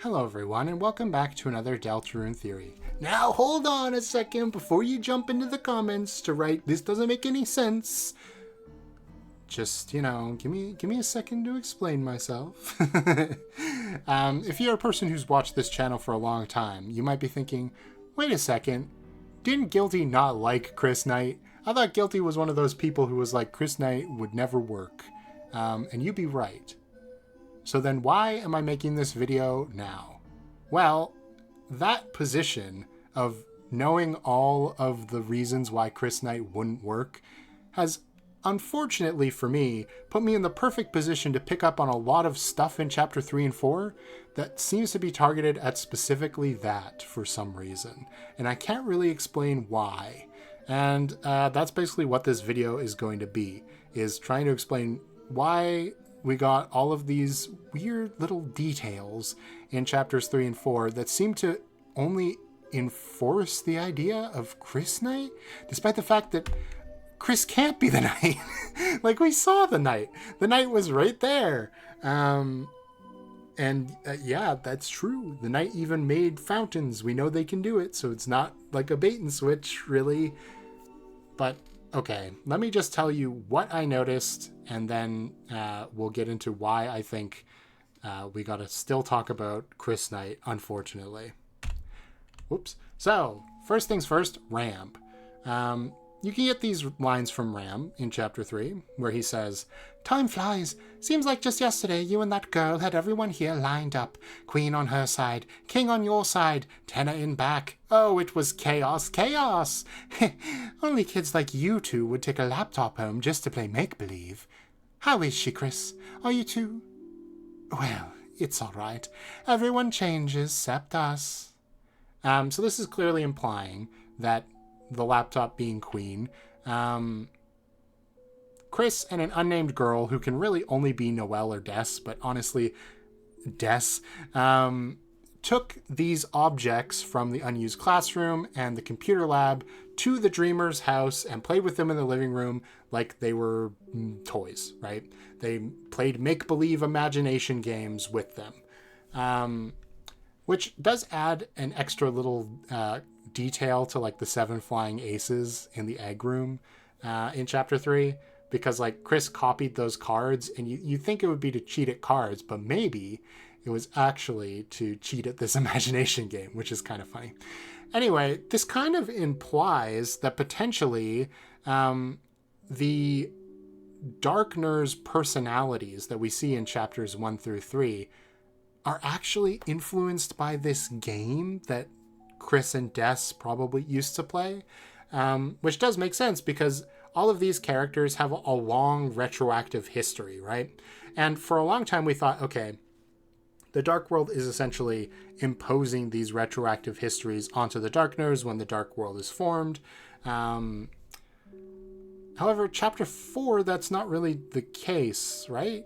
Hello everyone, and welcome back to another Deltarune Theory. Now hold on a second before you jump into the comments to write, "This doesn't make any sense." Just, give me a second to explain myself. If you're a person who's watched this channel for a long time, you might be thinking, wait a second, didn't Guilty not like Kris Knight? I thought Guilty was one of those people who was like, Kris Knight would never work. And you'd be right. So then why am I making this video now? Well, that position of knowing all of the reasons why Kris Knight wouldn't work has, unfortunately for me, put me in the perfect position to pick up on a lot of stuff in Chapter 3 and 4 that seems to be targeted at specifically that for some reason. And I can't really explain why. And that's basically what this video is going to be, is trying to explain why we got all of these weird little details in chapters 3 and 4 that seem to only enforce the idea of Kris Knight, despite the fact that Kris can't be the Knight. Like, we saw the Knight. The Knight was right there. Yeah, that's true. The Knight even made fountains. We know they can do it, so it's not like a bait and switch, really. But okay, let me just tell you what I noticed, and then we'll get into why I think we gotta still talk about Kris Knight, unfortunately. Whoops. So, first things first, Ram. You can get these lines from Ram in Chapter 3, where he says, "Time flies. Seems like just yesterday you and that girl had everyone here lined up. Queen on her side, king on your side, tenor in back. Oh, it was chaos, chaos. Only kids like you two would take a laptop home just to play make-believe. How is she, Kris? Are you two? Well, it's all right. Everyone changes, except us." So this is clearly implying that the laptop being Queen, Kris and an unnamed girl who can really only be Noelle or Des, but honestly, Des, took these objects from the unused classroom and the computer lab to the Dreamer's house and played with them in the living room like they were toys, right? They played make-believe imagination games with them, which does add an extra little detail to like the 7 flying aces in the egg room in Chapter 3, because like Kris copied those cards, and you think it would be to cheat at cards, but maybe it was actually to cheat at this imagination game, which is kind of funny. Anyway, this kind of implies that potentially the Darkner's personalities that we see in chapters 1 through 3 are actually influenced by this game that Kris and Des probably used to play, which does make sense because all of these characters have a long retroactive history, right? And for a long time we thought, okay, the Dark World is essentially imposing these retroactive histories onto the Darkners when the Dark World is formed. However, Chapter 4, that's not really the case, right?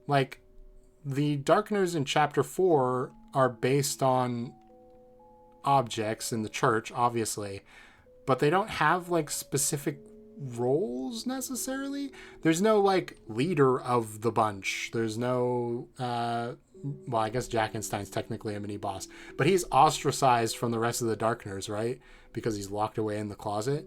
Like, the Darkners in Chapter 4 are based on objects in the church, obviously, but they don't have like specific roles necessarily. There's no like leader of the bunch. There's no well, I guess Jackenstein's technically a mini boss, but he's ostracized from the rest of the Darkners, right? Because he's locked away in the closet.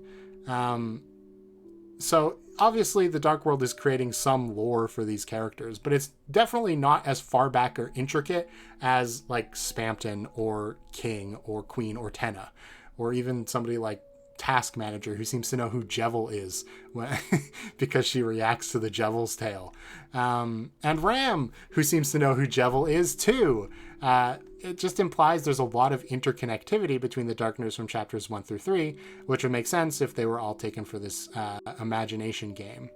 So obviously the Dark World is creating some lore for these characters, but it's definitely not as far back or intricate as like Spamton or King or Queen or Tenna, or even somebody like Task Manager, who seems to know who Jevil is because she reacts to the Jevil's tail. And Ram, who seems to know who Jevil is too. It just implies there's a lot of interconnectivity between the Darkners from chapters 1 through 3, which would make sense if they were all taken for this imagination game.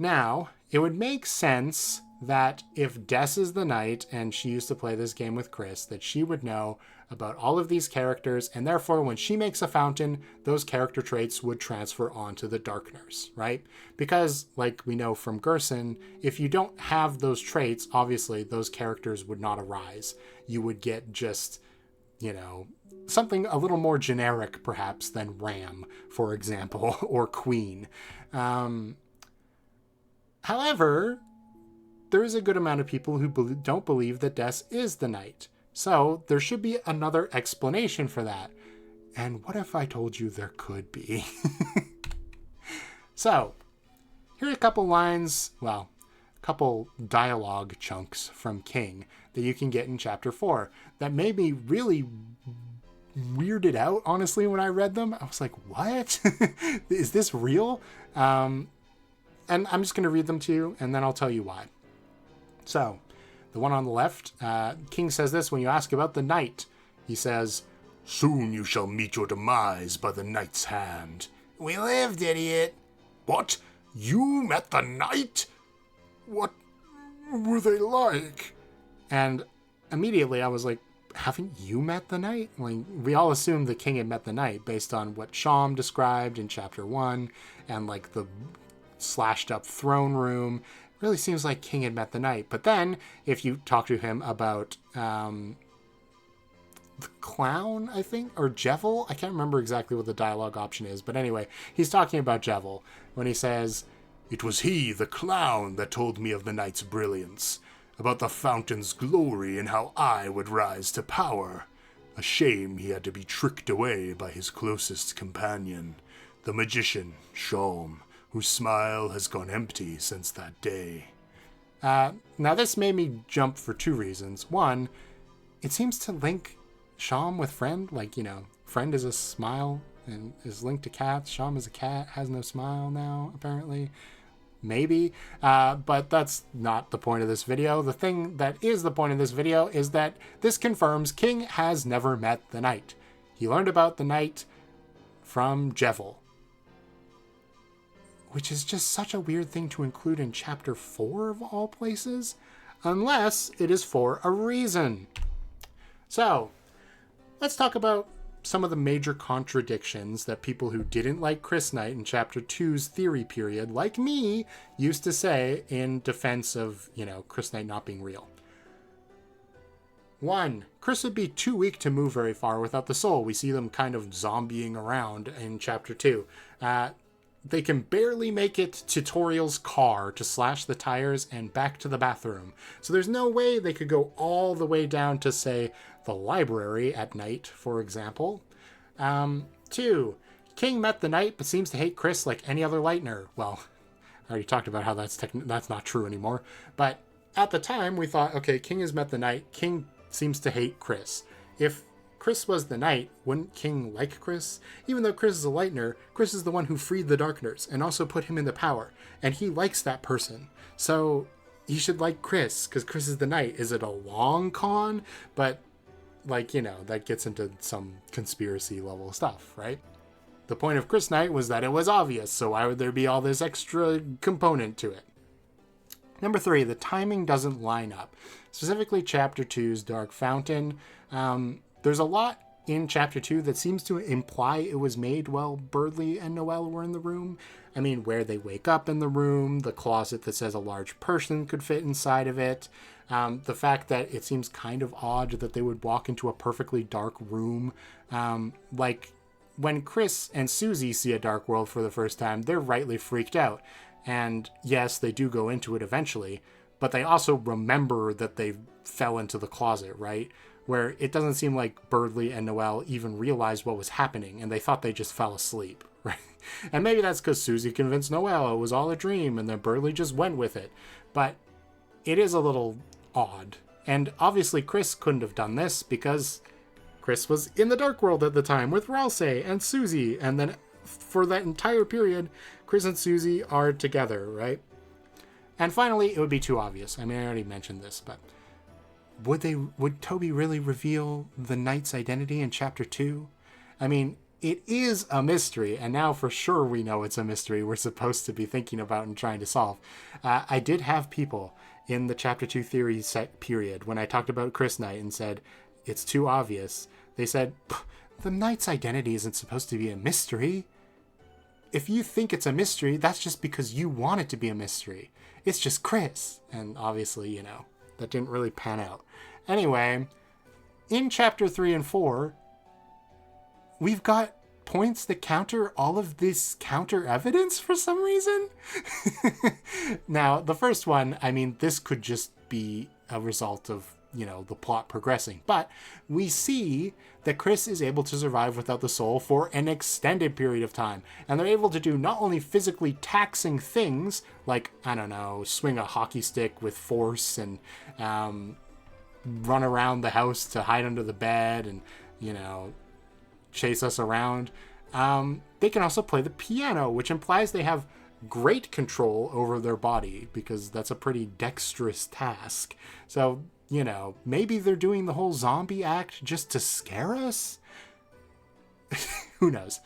Now, it would make sense that if Des is the Knight and she used to play this game with Kris, that she would know about all of these characters, and therefore when she makes a fountain, those character traits would transfer onto the Darkners, right? Because, like we know from Gerson, if you don't have those traits, obviously those characters would not arise. You would get just, something a little more generic perhaps than Ram, for example, or Queen. However, there is a good amount of people who don't believe that Des is the knight. So there should be another explanation for that. And what if I told you there could be? So, here are a couple lines, well, a couple dialogue chunks from King that you can get in chapter 4 that made me really weirded out, honestly, when I read them. I was like, what? Is this real? And I'm just going to read them to you, and then I'll tell you why. So, the one on the left, King says this when you ask about the knight. He says, "Soon you shall meet your demise by the knight's hand." "We lived, idiot." "What? You met the knight? What were they like?" And immediately I was like, haven't you met the knight? Like, we all assumed the king had met the knight based on what Sham described in chapter 1 and like the slashed up throne room. It really seems like King had met the knight. But then if you talk to him about the clown, I think, or Jevil, I can't remember exactly what the dialogue option is, but anyway, he's talking about Jevil when he says, "It was he, the clown, that told me of the knight's brilliance, about the fountain's glory and how I would rise to power. A shame he had to be tricked away by his closest companion, the magician, Sham, whose smile has gone empty since that day." Now this made me jump for two reasons. One, it seems to link Sham with Friend, like, you know, Friend is a smile and is linked to cats. Sham is a cat, has no smile now, apparently. Maybe, but that's not the point of this video. The thing that is the point of this video is that this confirms King has never met the knight. He learned about the knight from Jevil, which is just such a weird thing to include in chapter 4 of all places, unless it is for a reason. So, let's talk about some of the major contradictions that people who didn't like Kris Knight in chapter 2's theory period, like me, used to say in defense of, you know, Kris Knight not being real. 1. Kris would be too weak to move very far without the soul. We see them kind of zombieing around in chapter 2. They can barely make it to Toriel's car to slash the tires and back to the bathroom. So there's no way they could go all the way down to, say, the library at night, for example. 2. King met the knight but seems to hate Kris like any other Lightner. Well, I already talked about how that's not true anymore. But at the time, we thought, okay, King has met the knight. King seems to hate Kris. If Kris was the knight, wouldn't King like Kris? Even though Kris is a Lightner, Kris is the one who freed the Darkners and also put him into power. And he likes that person. So he should like Kris, because Kris is the knight. Is it a long con? But, like, you know, that gets into some conspiracy level stuff, right? The point of Kris Knight was that it was obvious, so why would there be all this extra component to it? Number 3, the timing doesn't line up. Specifically, Chapter 2's Dark Fountain. There's a lot in Chapter 2 that seems to imply it was made while Birdley and Noelle were in the room. I mean, where they wake up in the room, the closet that says a large person could fit inside of it, the fact that it seems kind of odd that they would walk into a perfectly dark room. Like, when Kris and Susie see a dark world for the first time, they're rightly freaked out. And yes, they do go into it eventually, but they also remember that they fell into the closet, right? Where it doesn't seem like Birdley and Noelle even realized what was happening, and they thought they just fell asleep, right? And maybe that's because Susie convinced Noelle it was all a dream, and then Birdley just went with it. But it is a little odd. And obviously Kris couldn't have done this, because Kris was in the dark world at the time with Ralsei and Susie, and then for that entire period, Kris and Susie are together, right? And finally, it would be too obvious. I mean, I already mentioned this, but would Toby really reveal the knight's identity in chapter 2? I mean, it is a mystery, and now for sure we know it's a mystery we're supposed to be thinking about and trying to solve. I did have people in the chapter 2 theory set period, when I talked about Kris Knight and said, it's too obvious, they said, the knight's identity isn't supposed to be a mystery. If you think it's a mystery, that's just because you want it to be a mystery. It's just Kris. And obviously, you know, that didn't really pan out. Anyway, in chapter 3 and 4, we've got points that counter all of this counter evidence for some reason. Now, the first one, I mean, this could just be a result of, the plot progressing. But we see that Kris is able to survive without the soul for an extended period of time. And they're able to do not only physically taxing things, like, I don't know, swing a hockey stick with force and run around the house to hide under the bed and, chase us around. They can also play the piano, which implies they have great control over their body, because that's a pretty dexterous task. So, maybe they're doing the whole zombie act just to scare us? Who knows?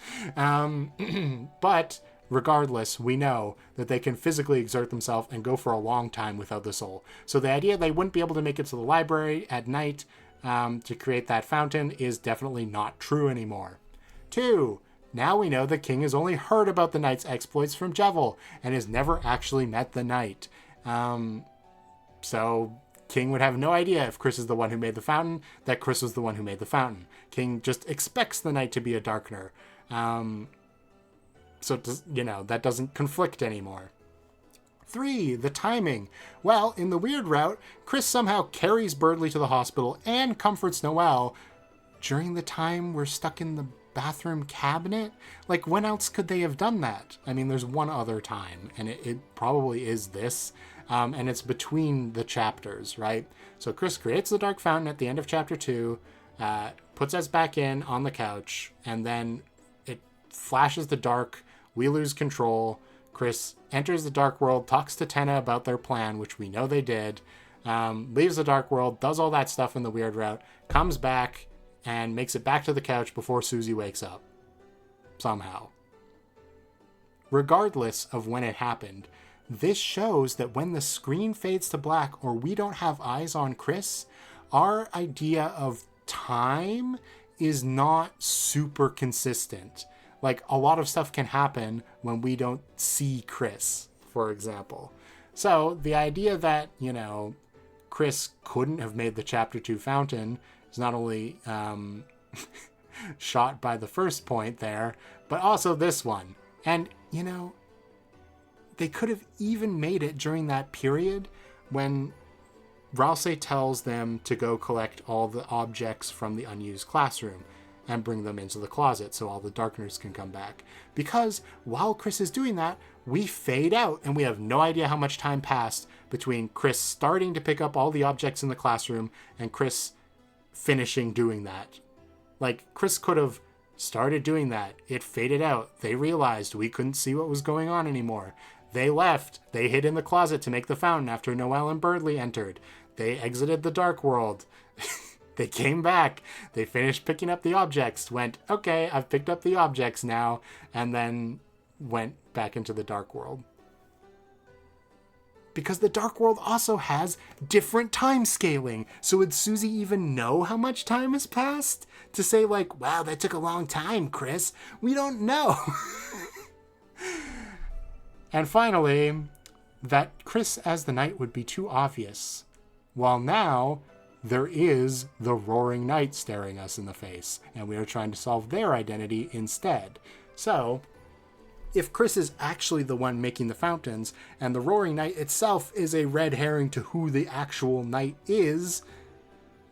But regardless, we know that they can physically exert themselves and go for a long time without the soul. So the idea they wouldn't be able to make it to the library at night to create that fountain is definitely not true anymore. 2. Now we know the king has only heard about the knight's exploits from Jevil and has never actually met the knight. So King would have no idea if Kris is the one who made the fountain, that Kris was the one who made the fountain. King just expects the knight to be a darkener. So, that doesn't conflict anymore. 3. The timing. Well, in the weird route, Kris somehow carries Birdley to the hospital and comforts Noelle during the time we're stuck in the bathroom cabinet. Like, when else could they have done that? I mean, there's one other time, and it probably is this. And it's between the chapters, right? So Kris creates the dark fountain at the end of chapter 2, puts us back in on the couch, and then it flashes the dark. We lose control. Kris enters the dark world, talks to Tenna about their plan, which we know they did, leaves the dark world, does all that stuff in the weird route, comes back, and makes it back to the couch before Susie wakes up. Somehow. Regardless of when it happened, this shows that when the screen fades to black or we don't have eyes on Kris, our idea of time is not super consistent. Like, a lot of stuff can happen when we don't see Kris, for example. So the idea that, Kris couldn't have made the chapter 2 fountain is not only shot by the first point there, but also this one. And, they could have even made it during that period when Rousey tells them to go collect all the objects from the unused classroom and bring them into the closet so all the darkeners can come back. Because while Kris is doing that, we fade out and we have no idea how much time passed between Kris starting to pick up all the objects in the classroom and Kris finishing doing that. Like, Kris could have started doing that. It faded out. They realized we couldn't see what was going on anymore. They left. They hid in the closet to make the fountain after Noelle and Birdley entered. They exited the dark world. They came back. They finished picking up the objects, went, okay, I've picked up the objects now, and then went back into the dark world. Because the dark world also has different time scaling. So would Susie even know how much time has passed? To say, like, wow, that took a long time, Kris. We don't know. And finally, that Kris as the knight would be too obvious. While now, there is the roaring knight staring us in the face, and we are trying to solve their identity instead. So, if Kris is actually the one making the fountains, and the roaring knight itself is a red herring to who the actual knight is,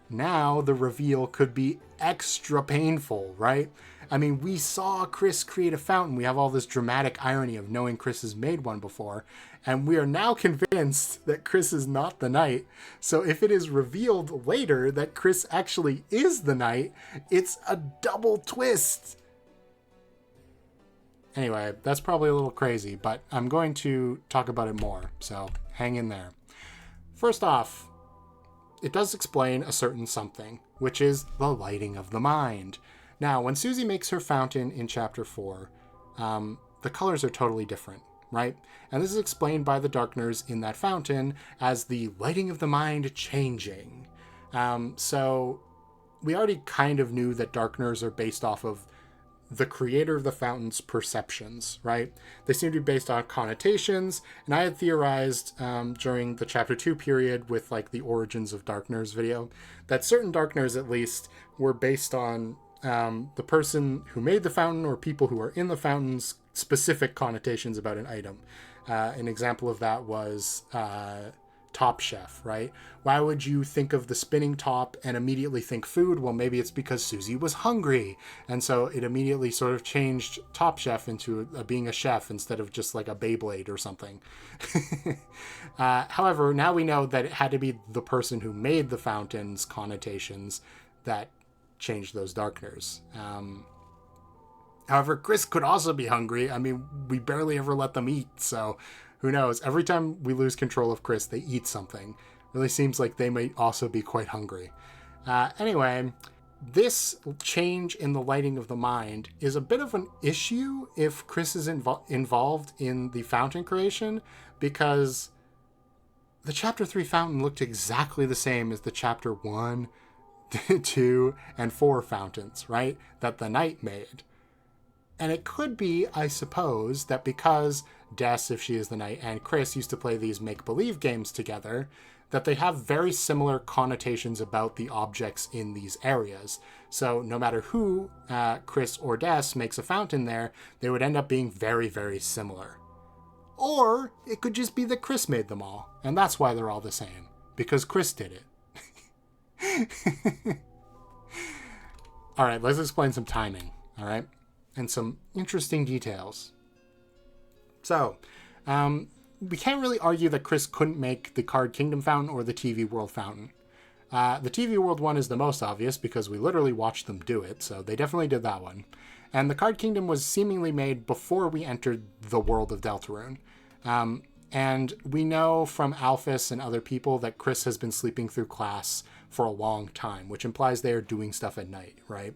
now the reveal could be extra painful, right? I mean, we saw Kris create a fountain. We have all this dramatic irony of knowing Kris has made one before. And we are now convinced that Kris is not the knight. So if it is revealed later that Kris actually is the knight, it's a double twist. Anyway, that's probably a little crazy, but I'm going to talk about it more. So hang in there. First off, it does explain a certain something, which is the lighting of the mind. Now, when Susie makes her fountain in chapter 4, the colors are totally different, right? And this is explained by the darkeners in that fountain as the lighting of the mind changing. So we already kind of knew that darkeners are based off of the creator of the fountain's perceptions, right? They seem to be based on connotations, and I had theorized during the chapter 2 period with like the origins of darkeners video that certain darkeners at least were based on the person who made the fountain or people who are in the fountain's specific connotations about an item. An example of that was Top Chef, right? Why would you think of the spinning top and immediately think food? Well, maybe it's because Susie was hungry. And so it immediately sort of changed Top Chef into being a chef instead of just like a Beyblade or something. However, now we know that it had to be the person who made the fountain's connotations that changed those darkeners. However, Kris could also be hungry. I mean, we barely ever let them eat, so who knows? Every time we lose control of Kris, they eat something. Really seems like they might also be quite hungry. Anyway, this change in the lighting of the mind is a bit of an issue if Kris is involved in the fountain creation, because the Chapter 3 fountain looked exactly the same as the Chapter 1, 2, and 4 fountains, right? That the knight made. And it could be, I suppose, that because Des, if she is the knight, and Kris used to play these make-believe games together, that they have very similar connotations about the objects in these areas. So no matter who, Kris or Des, makes a fountain there, they would end up being very, very similar. Or it could just be that Kris made them all, and that's why they're all the same, because Kris did it. All right, let's explain some timing, all right? And some interesting details. So, we can't really argue that Kris couldn't make the Card Kingdom fountain or the TV World fountain. The TV World one is the most obvious because we literally watched them do it, so they definitely did that one. And the Card Kingdom was seemingly made before we entered the world of Deltarune. And we know from Alphys and other people that Kris has been sleeping through class for a long time, which implies they are doing stuff at night, right?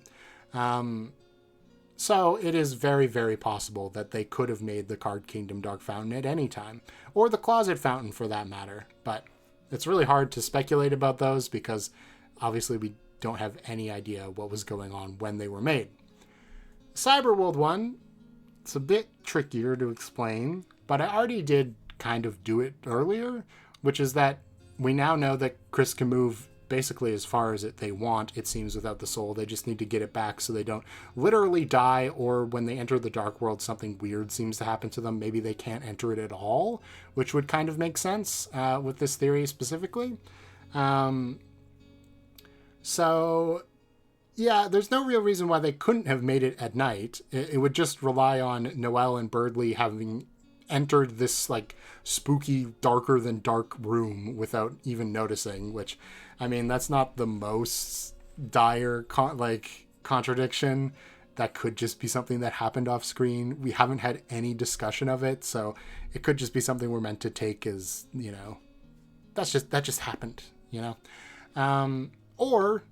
So it is very, very possible that they could have made the Card Kingdom Dark Fountain at any time, or the Closet Fountain for that matter. But it's really hard to speculate about those because obviously we don't have any idea what was going on when they were made. Cyberworld one, it's a bit trickier to explain, but I already did kind of do it earlier, which is that we now know that Kris can move basically as far as they want, it seems, without the soul. They just need to get it back so they don't literally die, or when they enter the Dark World, something weird seems to happen to them. Maybe they can't enter it at all, which would kind of make sense with this theory specifically. So, yeah, there's no real reason why they couldn't have made it at night. It would just rely on Noelle and Birdley having entered this, like, spooky, darker than dark room without even noticing, which, I mean, that's not the most dire, contradiction. That could just be something that happened off screen. We haven't had any discussion of it, so it could just be something we're meant to take as, you know, that just happened, you know? Or,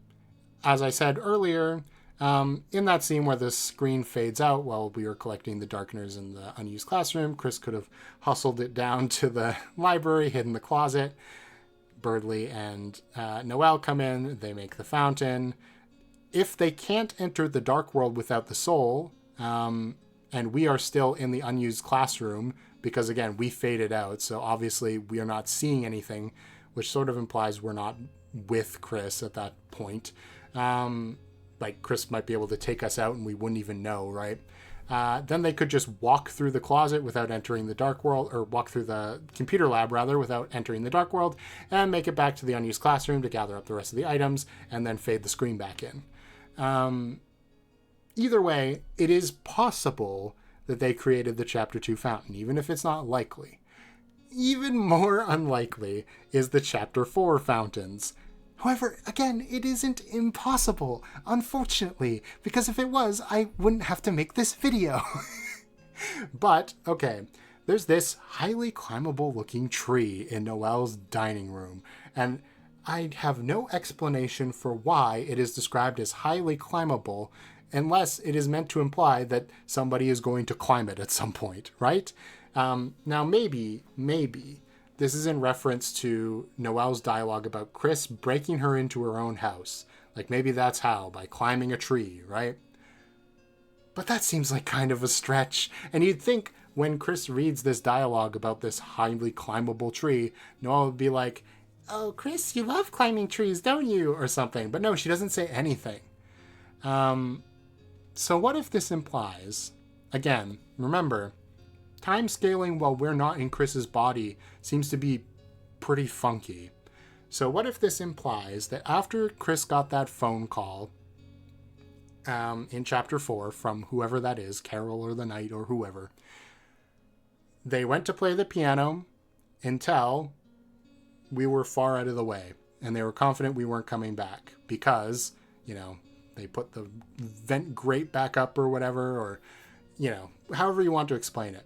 as I said earlier, in that scene where the screen fades out while we were collecting the darkeners in the unused classroom, Kris could have hustled it down to the library, hid in the closet. Birdley and Noelle come in, they make the fountain. If they can't enter the Dark World without the soul, and we are still in the unused classroom, because again, we faded out, so obviously we are not seeing anything, which sort of implies we're not with Kris at that point. Like, Kris might be able to take us out and we wouldn't even know, right? Then they could just walk through the closet without entering the Dark World, or walk through the computer lab, rather, without entering the Dark World, and make it back to the unused classroom to gather up the rest of the items, and then fade the screen back in. Either way, it is possible that they created the Chapter 2 fountain, even if it's not likely. Even more unlikely is the Chapter 4 fountains. However, again, it isn't impossible, unfortunately, because if it was, I wouldn't have to make this video. But, okay, there's this highly climbable looking tree in Noelle's dining room, and I have no explanation for why it is described as highly climbable unless it is meant to imply that somebody is going to climb it at some point, right? Now, maybe this is in reference to Noelle's dialogue about Kris breaking her into her own house. Like, maybe that's how, by climbing a tree, right? But that seems like kind of a stretch. And you'd think when Kris reads this dialogue about this highly climbable tree, Noelle would be like, "Oh, Kris, you love climbing trees, don't you?" or something. But no, she doesn't say anything. So what if this implies, again, remember, time scaling while we're not in Kris's body seems to be pretty funky. So what if this implies that after Kris got that phone call in chapter 4 from whoever that is, Carol or the Knight or whoever, they went to play the piano until we were far out of the way and they were confident we weren't coming back because, they put the vent grate back up or whatever, or, however you want to explain it.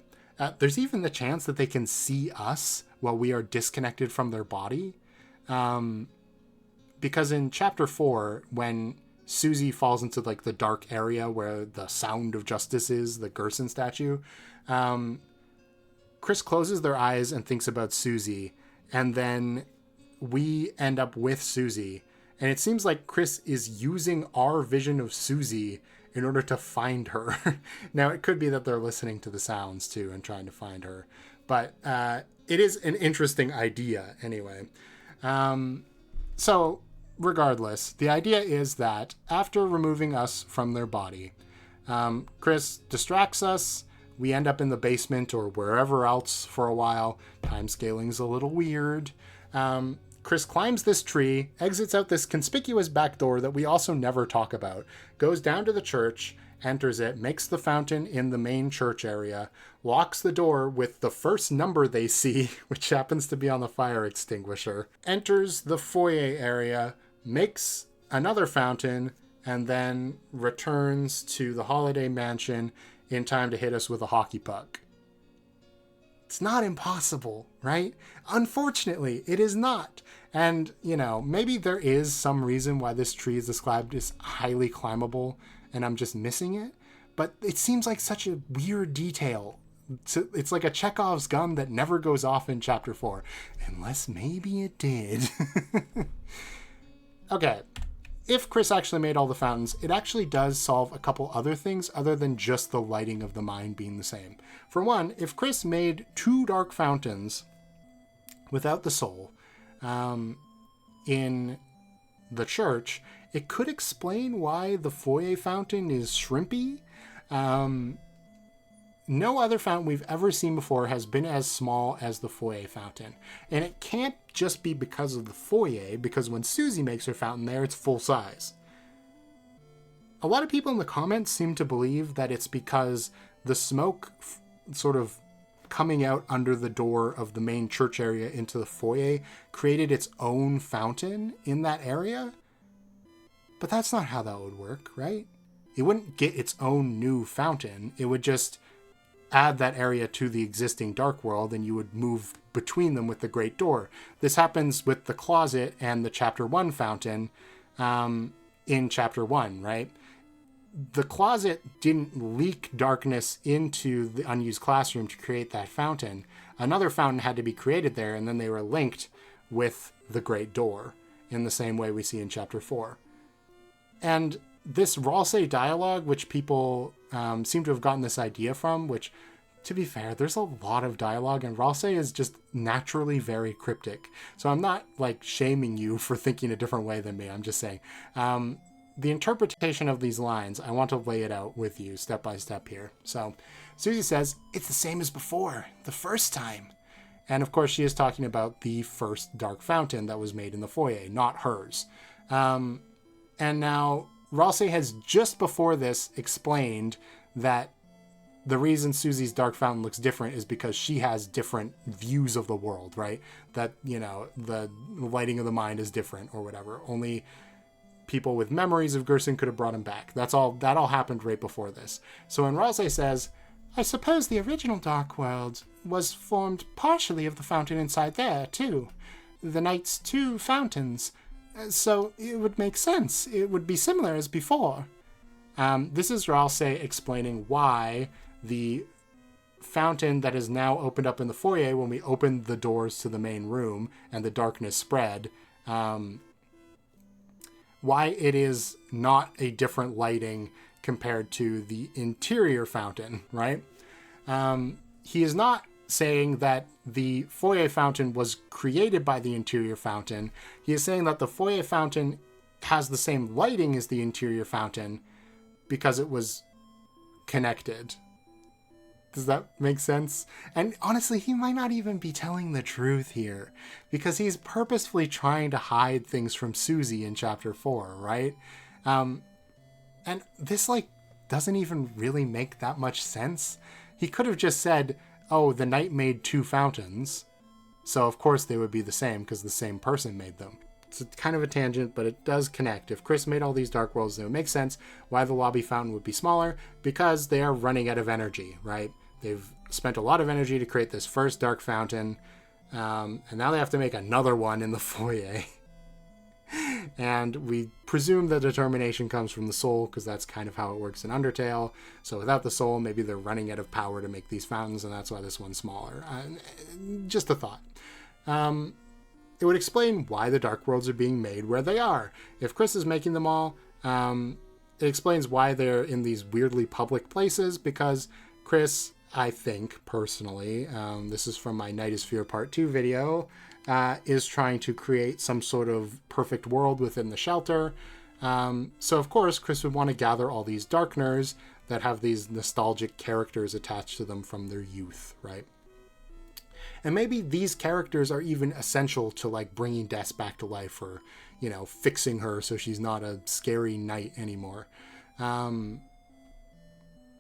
There's even the chance that they can see us while we are disconnected from their body. Because in chapter 4, when Susie falls into like the dark area where the Sound of Justice is, the Gerson statue, Kris closes their eyes and thinks about Susie, and then we end up with Susie. And it seems like Kris is using our vision of Susie in order to find her. Now, it could be that they're listening to the sounds too and trying to find her. But it is an interesting idea anyway. So regardless, the idea is that after removing us from their body, Kris distracts us. We end up in the basement or wherever else for a while. Time scaling's a little weird. Kris climbs this tree, exits out this conspicuous back door that we also never talk about, goes down to the church, enters it, makes the fountain in the main church area, locks the door with the first number they see, which happens to be on the fire extinguisher, enters the foyer area, makes another fountain, and then returns to the Holiday Mansion in time to hit us with a hockey puck. It's not impossible, right? Unfortunately, it is not. And, maybe there is some reason why this tree is described as highly climbable and I'm just missing it. But it seems like such a weird detail. It's like a Chekhov's gun that never goes off in chapter 4. Unless maybe it did. Okay. If Kris actually made all the fountains, it actually does solve a couple other things other than just the lighting of the mind being the same. For one, if Kris made 2 dark fountains without the soul in the church, it could explain why the foyer fountain is shrimpy. No other fountain we've ever seen before has been as small as the foyer fountain. And it can't just be because of the foyer, because when Susie makes her fountain there, it's full size. A lot of people in the comments seem to believe that it's because the smoke sort of coming out under the door of the main church area into the foyer created its own fountain in that area. But that's not how that would work, right? It wouldn't get its own new fountain. It would just add that area to the existing dark world and you would move between them with the great door. This happens with the closet and the chapter 1 fountain in chapter 1, right? The closet didn't leak darkness into the unused classroom to create that fountain. Another fountain had to be created there, and then they were linked with the great door in the same way we see in chapter 4. And this Ralsei dialogue, which people seem to have gotten this idea from, which, to be fair, there's a lot of dialogue, and Ralsei is just naturally very cryptic. So I'm not, shaming you for thinking a different way than me. I'm just saying. The interpretation of these lines, I want to lay it out with you step by step here. So Susie says, it's the same as before, the first time. And of course, she is talking about the first dark fountain that was made in the foyer, not hers. And now Ralsei has just before this explained that the reason Susie's dark fountain looks different is because she has different views of the world, right? That, the lighting of the mind is different or whatever. Only people with memories of Gerson could have brought him back. That all happened right before this. So when Ralsei says, I suppose the original Dark World was formed partially of the fountain inside there, too. The Knight's 2 fountains. So it would make sense. It would be similar as before. This is Ralsei explaining why the fountain that is now opened up in the foyer, when we opened the doors to the main room and the darkness spread, why it is not a different lighting compared to the interior fountain, right? He is not saying that the foyer fountain was created by the interior fountain. He is saying that the foyer fountain has the same lighting as the interior fountain because it was connected. Does that make sense? And honestly, he might not even be telling the truth here, because he's purposefully trying to hide things from Susie in chapter 4, right? And this, like, doesn't even really make that much sense. He could have just said, oh, the knight made 2 fountains, so of course they would be the same because the same person made them. It's kind of a tangent, but it does connect. If Kris made all these dark worlds, then it would make sense why the lobby fountain would be smaller, because they are running out of energy, right? They've spent a lot of energy to create this first dark fountain, and now they have to make another one in the foyer. And we presume the determination comes from the soul, because that's kind of how it works in Undertale. So without the soul, maybe they're running out of power to make these fountains, and that's why this one's smaller. Just a thought. It would explain why the dark worlds are being made where they are. If Kris is making them all, it explains why they're in these weirdly public places, because Kris, I think, personally, this is from my Night is Fear Part 2 video, is trying to create some sort of perfect world within the shelter. So, of course, Kris would want to gather all these Darkners that have these nostalgic characters attached to them from their youth, right? And maybe these characters are even essential to, like, bringing Des back to life, or, you know, fixing her so she's not a scary knight anymore. But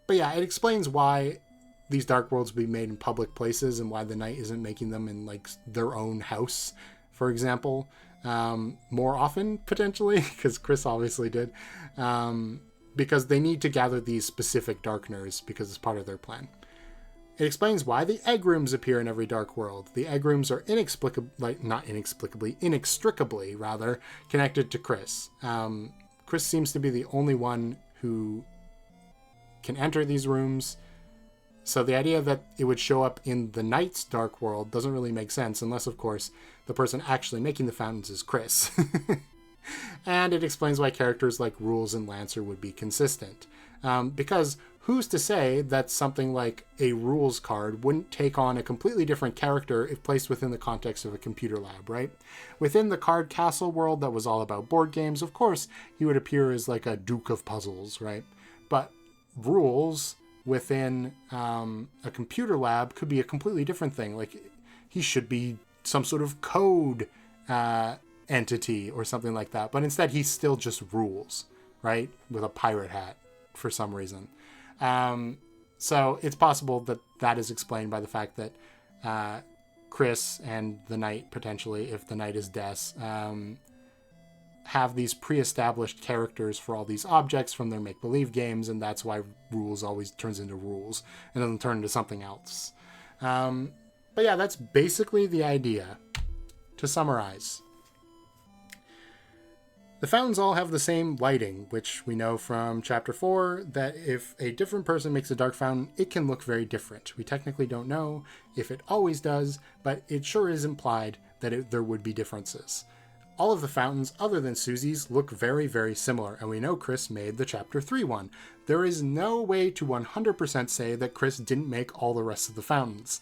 yeah, it explains why these dark worlds will be made in public places and why the knight isn't making them in, like, their own house, for example, more often, potentially, because Kris obviously did, because they need to gather these specific Darkners because it's part of their plan. It explains why the egg rooms appear in every dark world. The egg rooms are inextricably connected to Kris. Kris seems to be the only one who can enter these rooms. So the idea that it would show up in the knight's dark world doesn't really make sense, unless, of course, the person actually making the fountains is Kris. And it explains why characters like Rules and Lancer would be consistent. Because who's to say that something like a Rules card wouldn't take on a completely different character if placed within the context of a computer lab, right? Within the card castle world that was all about board games, of course, he would appear as like a Duke of Puzzles, right? But Rules within a computer lab could be a completely different thing. Like, he should be some sort of code entity or something like that. But instead, he's still just Rules, right? With a pirate hat for some reason. So it's possible that that is explained by the fact that Kris and the knight, potentially, if the knight is Des, have these pre-established characters for all these objects from their make-believe games, and that's why Rules always turns into Rules and doesn't turn into something else. But yeah, that's basically the idea. To summarize, the fountains all have the same lighting, which we know from Chapter 4, that if a different person makes a dark fountain, it can look very different. We technically don't know if it always does, but it sure is implied that there would be differences. All of the fountains, other than Susie's, look very, very similar, and we know Kris made the Chapter 3 one. There is no way to 100% say that Kris didn't make all the rest of the fountains.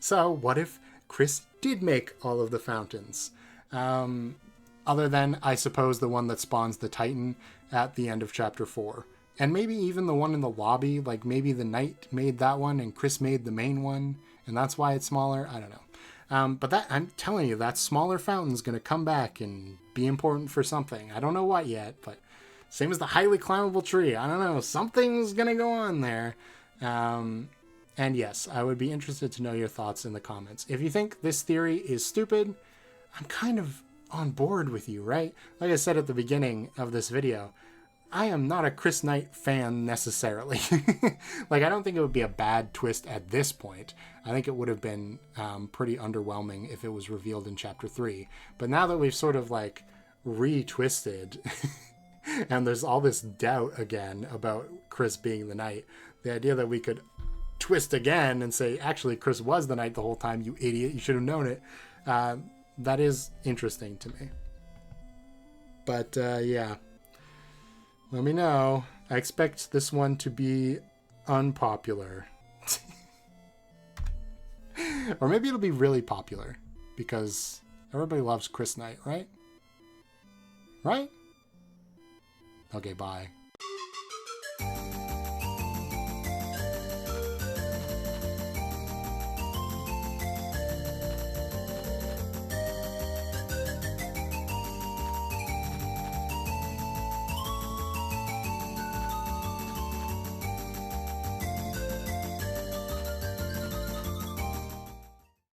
So, what if Kris did make all of the fountains? Other than, I suppose, the one that spawns the Titan at the end of Chapter 4. And maybe even the one in the lobby, like maybe the knight made that one and Kris made the main one, and that's why it's smaller. I don't know. But that, I'm telling you, that smaller fountain's going to come back and be important for something. I don't know what yet, but same as the highly climbable tree. I don't know. Something's going to go on there. And yes, I would be interested to know your thoughts in the comments. If you think this theory is stupid, I'm kind of on board with you, right? Like I said at the beginning of this video, I am not a Kris Knight fan necessarily. Like, I don't think it would be a bad twist at this point. I think it would have been pretty underwhelming if it was revealed in Chapter 3. But now that we've sort of like retwisted and there's all this doubt again about Kris being the knight, the idea that we could twist again and say, actually, Kris was the knight the whole time, you idiot, you should have known it. That is interesting to me. But yeah, let me know. I expect this one to be unpopular. Or maybe it'll be really popular because everybody loves Kris Knight, right? Right? Okay, bye.